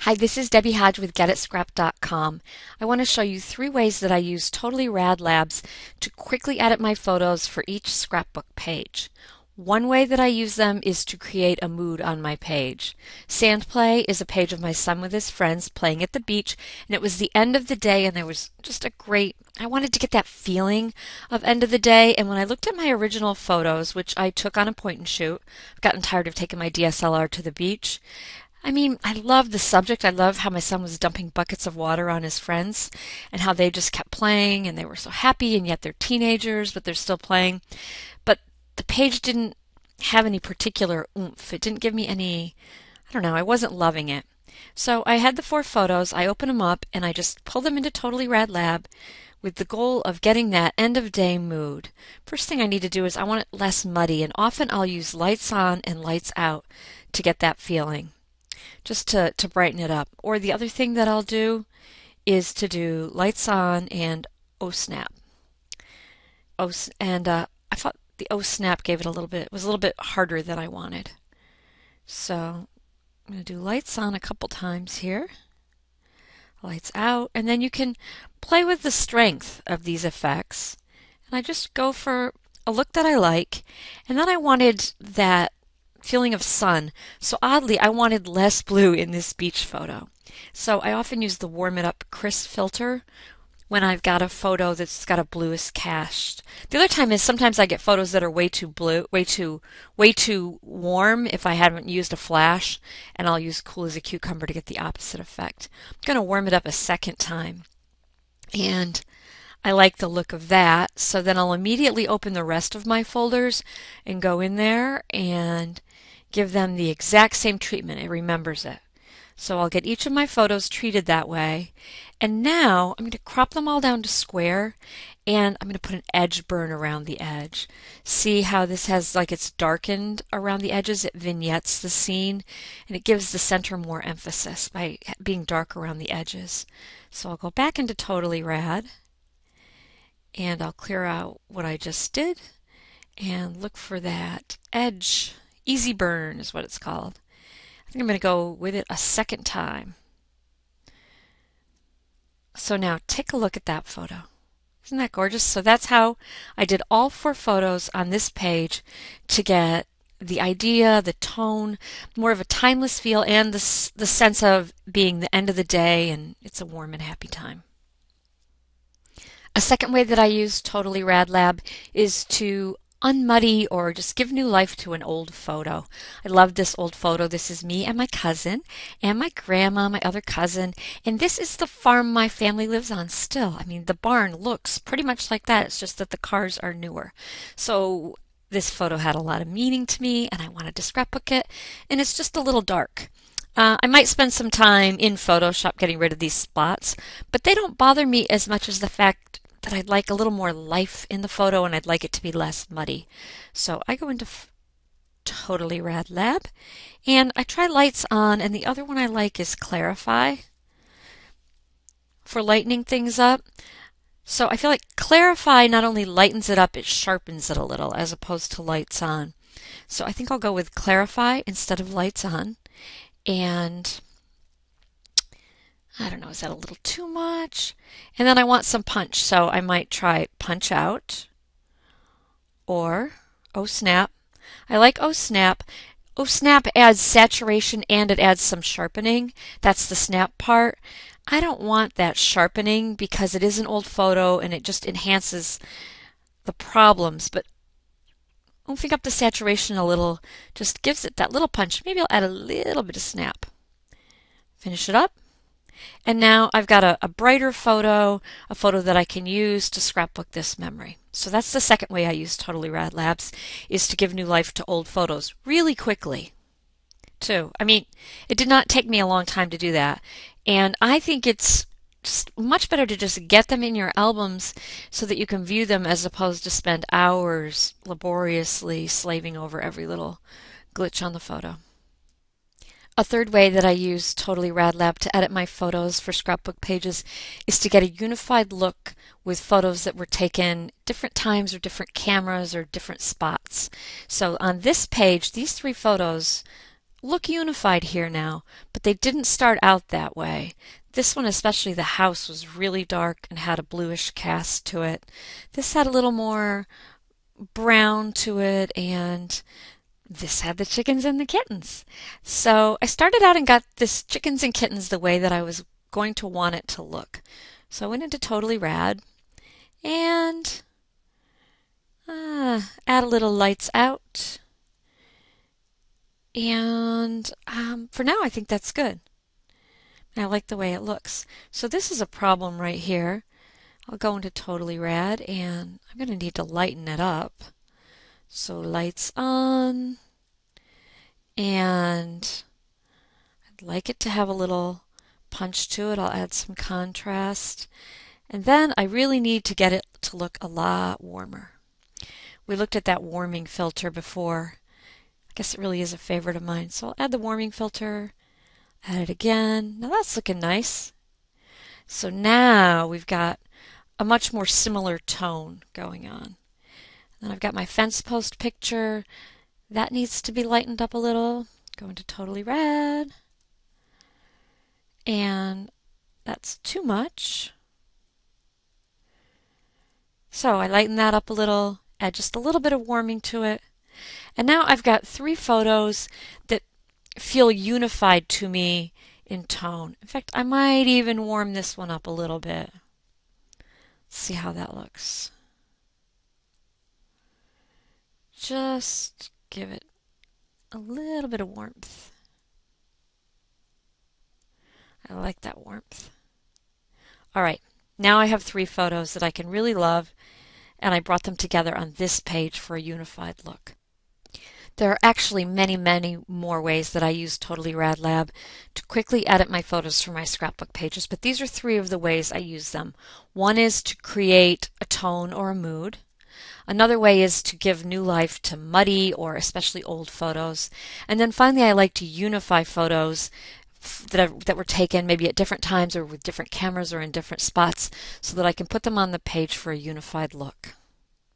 Hi, this is Debbie Hodge with GetItScrap.com. I want to show you 3 ways that I use Totally Rad Labs to quickly edit my photos for each scrapbook page. One way that I use them is to create a mood on my page. Sand Play is a page of my son with his friends playing at the beach, and it was the end of the day, and there was just I wanted to get that feeling of end of the day, and when I looked at my original photos, which I took on a point and shoot, I've gotten tired of taking my DSLR to the beach. I love the subject. I love how my son was dumping buckets of water on his friends and how they just kept playing and they were so happy, and yet they're teenagers, but they're still playing. But the page didn't have any particular oomph. It didn't give me any, I don't know, I wasn't loving it. So I had the 4 photos, I opened them up, and I just pulled them into Totally Rad Lab with the goal of getting that end of day mood. First thing I need to do is I want it less muddy, and often I'll use lights on and lights out to get that feeling, just to brighten it up. Or the other thing that I'll do is to do lights on and oh snap. I thought the oh snap gave it was a little bit harder than I wanted. So I'm going to do lights on a couple times here, lights out, and then you can play with the strength of these effects. And I just go for a look that I like, and then I wanted that feeling of sun. So oddly, I wanted less blue in this beach photo. So I often use the Warm It Up Crisp filter when I've got a photo that's got a bluish cast. The other time is sometimes I get photos that are way too blue, way too warm if I haven't used a flash, and I'll use Cool as a Cucumber to get the opposite effect. I'm going to warm it up a second time, and I like the look of that. So then I'll immediately open the rest of my folders and go in there and give them the exact same treatment. It remembers it. So I'll get each of my photos treated that way. And now I'm going to crop them all down to square, and I'm going to put an edge burn around the edge. See how this has, like, it's darkened around the edges? It vignettes the scene, and it gives the center more emphasis by being dark around the edges. So I'll go back into Totally Rad, and I'll clear out what I just did and look for that edge. Easy burn is what it's called. I think I'm going to go with it a second time. So now take a look at that photo. Isn't that gorgeous? So that's how I did all 4 photos on this page to get the idea, the tone, more of a timeless feel, and the sense of being the end of the day and it's a warm and happy time. A second way that I use Totally Rad Lab is to unmuddy or just give new life to an old photo. I love this old photo. This is me and my cousin and my grandma, my other cousin, and this is the farm my family lives on still. The barn looks pretty much like that. It's just that the cars are newer. So this photo had a lot of meaning to me, and I wanted to scrapbook it, and it's just a little dark. I might spend some time in Photoshop getting rid of these spots, but they don't bother me as much as the fact that I'd like a little more life in the photo and I'd like it to be less muddy. So I go into Totally Rad Lab and I try lights on, and the other one I like is Clarify for lightening things up. So I feel like Clarify not only lightens it up, it sharpens it a little as opposed to lights on. So I think I'll go with Clarify instead of lights on. And I don't know, is that a little too much? And then I want some punch, so I might try Punch Out or Oh Snap. I like Oh Snap. Oh Snap adds saturation and it adds some sharpening. That's the snap part. I don't want that sharpening because it is an old photo and it just enhances the problems, but oomping up the saturation a little just gives it that little punch. Maybe I'll add a little bit of snap. Finish it up. And now I've got a brighter photo, a photo that I can use to scrapbook this memory. So that's the second way I use Totally Rad Labs, is to give new life to old photos really quickly, too. It did not take me a long time to do that. And I think it's just much better to just get them in your albums so that you can view them as opposed to spend hours laboriously slaving over every little glitch on the photo. A third way that I use Totally Rad Lab to edit my photos for scrapbook pages is to get a unified look with photos that were taken different times or different cameras or different spots. So on this page, these 3 photos look unified here now, but they didn't start out that way. This one, especially the house, was really dark and had a bluish cast to it. This had a little more brown to it, and this had the chickens and the kittens. So I started out and got this chickens and kittens the way that I was going to want it to look. So I went into Totally Rad and add a little lights out. And for now, I think that's good. I like the way it looks. So this is a problem right here. I'll go into Totally Rad and I'm going to need to lighten it up. So lights on, and I'd like it to have a little punch to it. I'll add some contrast. And then I really need to get it to look a lot warmer. We looked at that warming filter before. I guess it really is a favorite of mine. So I'll add the warming filter, add it again. Now that's looking nice. So now we've got a much more similar tone going on. Then I've got my fence post picture. That needs to be lightened up a little. Go into Totally Rad. And that's too much. So I lighten that up a little, add just a little bit of warming to it. And now I've got 3 photos that feel unified to me in tone. In fact, I might even warm this one up a little bit. Let's see how that looks. Just give it a little bit of warmth. I like that warmth. All right, now I have 3 photos that I can really love, and I brought them together on this page for a unified look. There are actually many, many more ways that I use Totally Rad Lab to quickly edit my photos for my scrapbook pages, but these are 3 of the ways I use them. One is to create a tone or a mood. Another way is to give new life to muddy or especially old photos. And then finally, I like to unify photos that were taken maybe at different times or with different cameras or in different spots so that I can put them on the page for a unified look.